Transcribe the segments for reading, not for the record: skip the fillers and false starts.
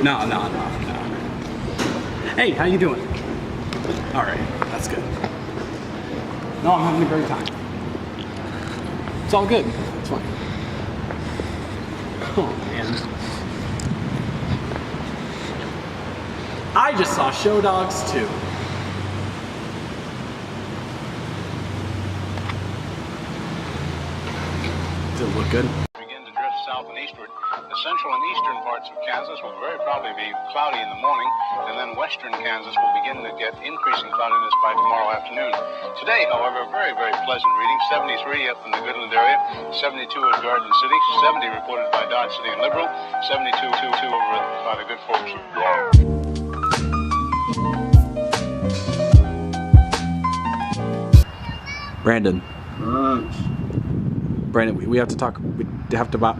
No. Hey, how you doing? All right, that's good. No, I'm having a great time. It's all good. It's fine. Oh, man. I just saw Show Dogs 2. Does it look good? Begin to drift south and eastward. The central and eastern parts of Kansas will very probably be cloudy in the morning, and then western Kansas will begin to get increasing cloudiness by tomorrow afternoon. Today, however, very, very pleasant reading. 73 up in the Goodland area, 72 at Garden City, 70 reported by Dodge City and Liberal, 72 over by the good folks of Brandon. Brandon, we have to talk. We have to about.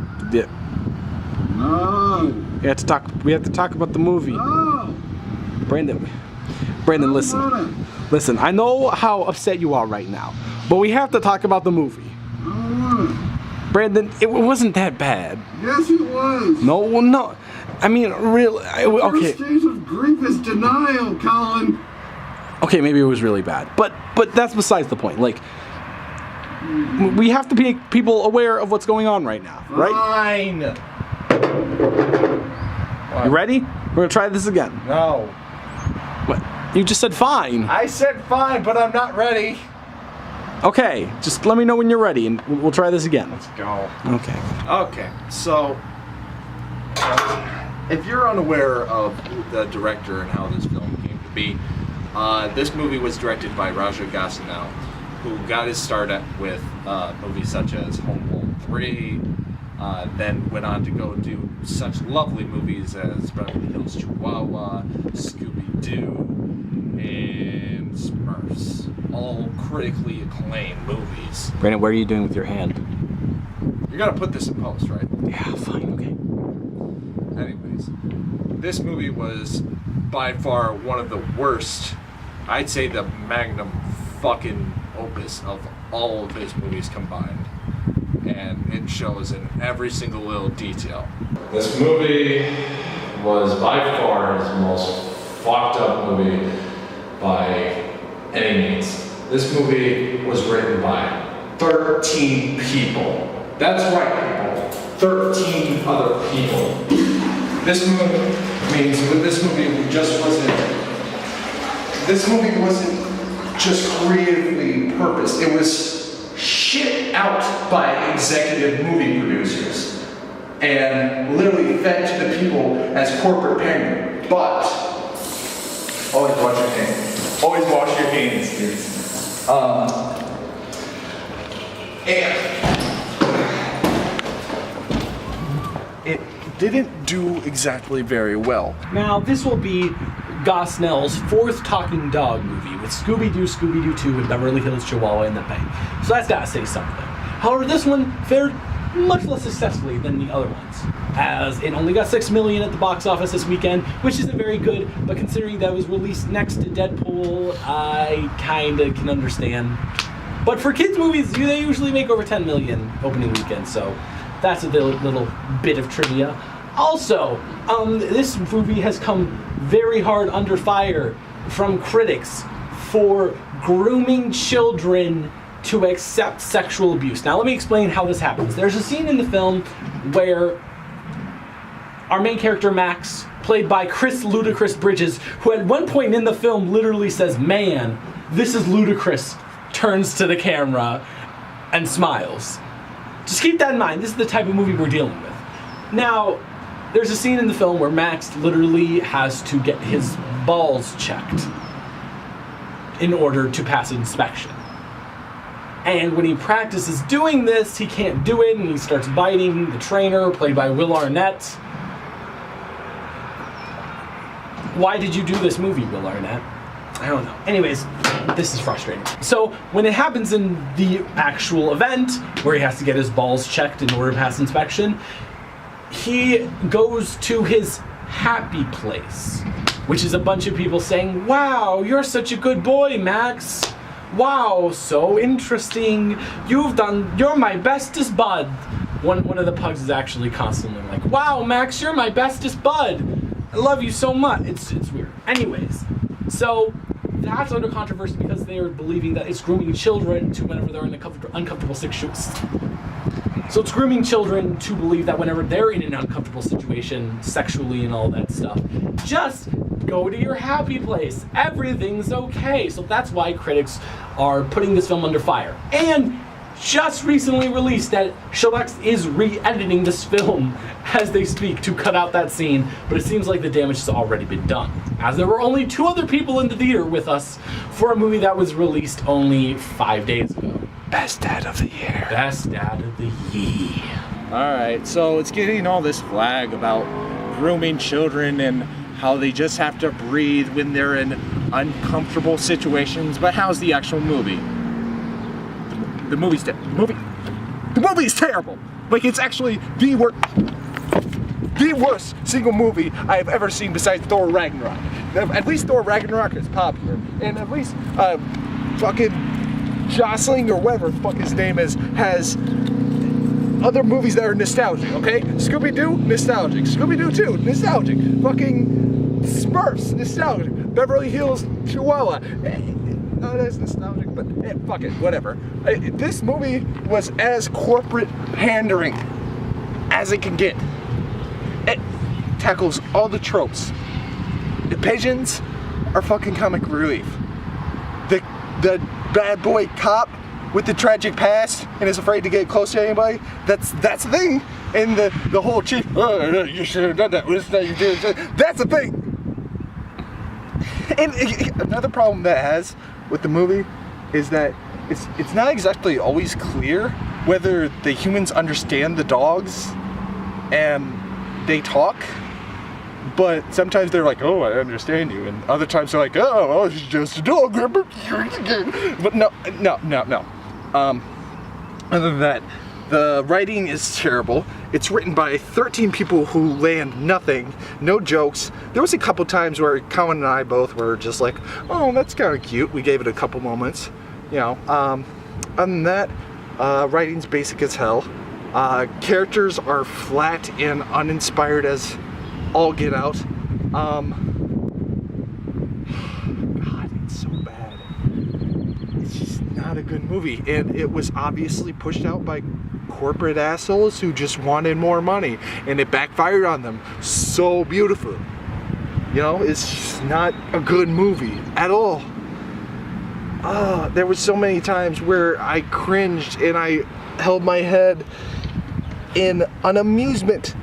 No. We have to talk. We have to talk about the movie. No. Brandon, listen. I know how upset you are right now, but we have to talk about the movie. Brandon, it wasn't that bad. Yes, it was. No. I mean, really. Okay. First stage of grief is denial, Colin. Okay, maybe it was really bad, but that's besides the point. Like, we have to make people aware of what's going on right now, right? Fine. You ready? We're gonna try this again. No. What? You just said fine. I said fine, but I'm not ready. Okay, just let me know when you're ready, and we'll try this again. Let's go. Okay. Okay, so if you're unaware of the director and how this film came to be, this movie was directed by Raja Gosnell, who got his start with movies such as Home Alone 3, then went on to go do such lovely movies as Beverly Hills Chihuahua, Scooby-Doo, and Smurfs. All critically acclaimed movies. Brandon, what are you doing with your hand? You're gonna put this in post, right? Yeah, fine, okay. Anyways, this movie was by far one of the worst, I'd say the magnum fucking opus of all of his movies combined. And it shows in every single little detail. This movie was by far his most fucked up movie by any means. This movie was written by 13 people. That's right, people. 13 other people. This movie means this movie wasn't just creatively purposed. It was shit out by executive movie producers and literally fed to the people as corporate pandering. But always wash your hands. Always wash your hands, dude. And it didn't do exactly very well. Now, this will be Gosnell's fourth talking dog movie, with Scooby-Doo, Scooby-Doo 2, and Beverly Hills Chihuahua in the bank. So that's gotta say something. However, this one fared much less successfully than the other ones, as it only got $6 million at the box office this weekend, which isn't very good, but considering that it was released next to Deadpool, I kinda can understand. But for kids' movies, they usually make over $10 million opening weekend, so that's a little bit of trivia. Also, this movie has come very hard under fire from critics for grooming children to accept sexual abuse. Now, let me explain how this happens. There's a scene in the film where our main character, Max, played by Chris Ludacris Bridges, who at one point in the film literally says, "Man, this is ludicrous," turns to the camera and smiles. Just keep that in mind. This is the type of movie we're dealing with. Now, there's a scene in the film where Max literally has to get his balls checked in order to pass inspection. And when he practices doing this, he can't do it, and he starts biting the trainer, played by Will Arnett. Why did you do this movie, Will Arnett? I don't know. Anyways, this is frustrating. So when it happens in the actual event, where he has to get his balls checked in order to pass inspection, he goes to his happy place, which is a bunch of people saying, "Wow, you're such a good boy, Max. Wow, so interesting. You're my bestest bud." One of the pugs is actually constantly like, "Wow, Max, you're my bestest bud." I love you so much. It's weird. Anyways, so that's under controversy because they are believing that it's grooming children to whenever they're in uncomfortable situations. So it's grooming children to believe that whenever they're in an uncomfortable situation, sexually and all that stuff, just go to your happy place. Everything's okay. So that's why critics are putting this film under fire. And just recently released that Showbox is re-editing this film as they speak to cut out that scene, but it seems like the damage has already been done, as there were only 2 other people in the theater with us for a movie that was released only 5 days ago. Best dad of the year. Best dad of the year. Alright, so it's getting all this flag about grooming children and how they just have to breathe when they're in uncomfortable situations, but how's the actual movie? The movie's terrible. Like, it's actually the worst single movie I've ever seen besides Thor Ragnarok. At least Thor Ragnarok is popular, and at least fucking Jostling or whatever the fuck his name is has other movies that are nostalgic. Okay, Scooby-Doo, nostalgic. Scooby-Doo 2, nostalgic. Fucking Smurfs, nostalgic. Beverly Hills Chihuahua. No, that's nostalgic, but fuck it, whatever. This movie was as corporate pandering as it can get. It tackles all the tropes. The pigeons are fucking comic relief. The bad boy cop with the tragic past and is afraid to get close to anybody, that's the thing. And the whole chief, oh, you should have done that. That's the thing. And another problem that has with the movie is that it's not exactly always clear whether the humans understand the dogs and they talk, but sometimes they're like, oh, I understand you, and other times they're like, oh, it's just a dog. But no. Other than that, the writing is terrible. It's written by 13 people who land nothing, no jokes. There was a couple times where Colin and I both were just like, oh, that's kind of cute. We gave it a couple moments, you know. Other than that, writing's basic as hell. Characters are flat and uninspired as all get out. God, it's so bad. It's just not a good movie, and it was obviously pushed out by corporate assholes who just wanted more money, and it backfired on them so beautiful. You know, it's just not a good movie at all. There was so many times where I cringed and I held my head in an amusement.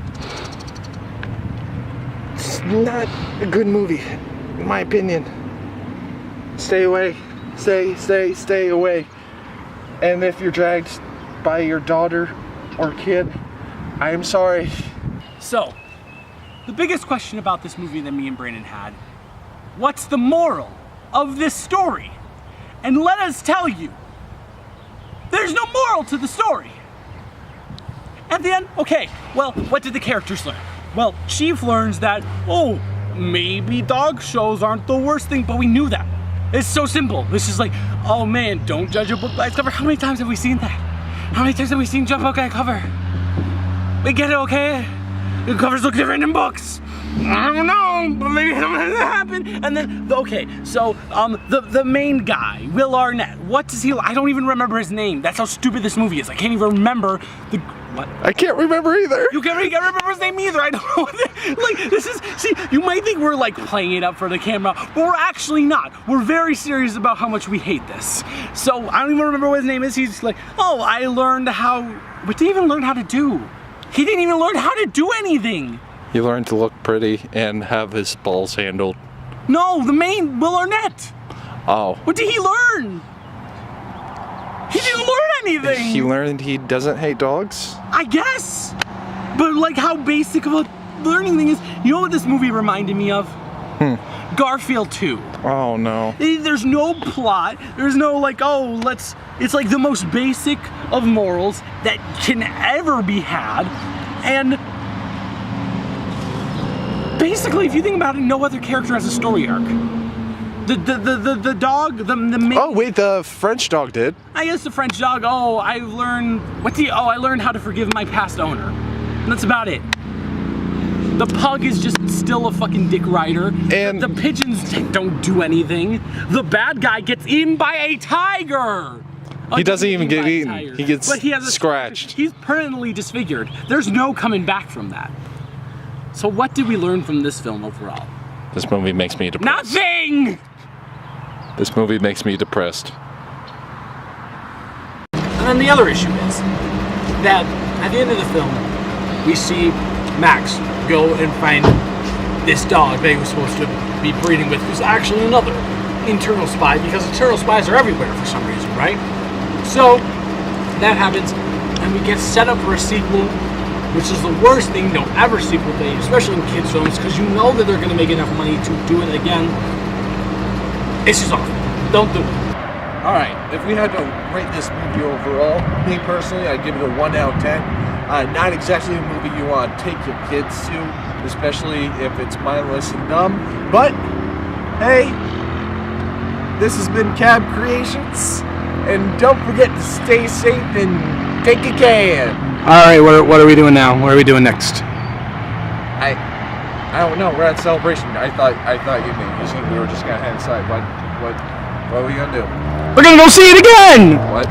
It's not a good movie, in my opinion. Stay away. Stay away. And if you're dragged by your daughter or kid, I am sorry. So, the biggest question about this movie that me and Brandon had, what's the moral of this story? And let us tell you, there's no moral to the story. At the end, okay, well, what did the characters learn? Well, Chief learns that, oh, maybe dog shows aren't the worst thing, but we knew that. It's so simple. It's just like, oh man, don't judge a book by its cover. How many times have we seen that? How many times have we seen jump book by cover? We get it, okay? The covers look different in books. I don't know, but maybe something happened. And then, okay, so the main guy, Will Arnett, what does he? I don't even remember his name. That's how stupid this movie is. I can't even remember the. What? I can't remember either. You can't remember his name either. I don't know. Like, this is, see, you might think we're like playing it up for the camera, but we're actually not. We're very serious about how much we hate this. So I don't even remember what his name is. He's just like, oh, I learned how. What did he even learn how to do? He didn't even learn how to do anything. He learned to look pretty and have his balls handled. No, the main Will Arnett. Oh. What did he learn? He didn't learn anything. He learned he doesn't hate dogs? I guess. But like how basic of a learning thing is. You know what this movie reminded me of? Garfield 2. Oh no. There's no plot. There's no like, oh, it's like the most basic of morals that can ever be had. And basically, if you think about it, no other character has a story arc. The dog, the main. Oh wait, the French dog did. I guess the French dog. Oh, I learned. I learned how to forgive my past owner. And that's about it. The pug is just still a fucking dick rider. And the pigeons don't do anything. The bad guy gets eaten by a tiger. he doesn't even get eaten. Tiger. He gets But he has a scratched. He's permanently disfigured. There's no coming back from that. So what did we learn from this film overall? This movie makes me depressed. Nothing! This movie makes me depressed. And then the other issue is that at the end of the film, we see Max go and find this dog that he was supposed to be breeding with, who's actually another internal spy, because internal spies are everywhere for some reason, right? So that happens, and we get set up for a sequel, which is the worst thing they'll ever sequel thing, especially in kids' films, because you know that they're going to make enough money to do it again. It's just awful. Don't do it. Alright, if we had to rate this movie overall, me personally, I'd give it a 1 out of 10. Not exactly a movie you want to take your kids to, especially if it's mindless and dumb. But, hey, this has been Cab Creations, and don't forget to stay safe and take a can. Alright, what are we doing now? What are we doing next? I don't know. We're at Celebration. I thought you think we were just gonna head inside. What are we gonna do? We're gonna go see it again! What?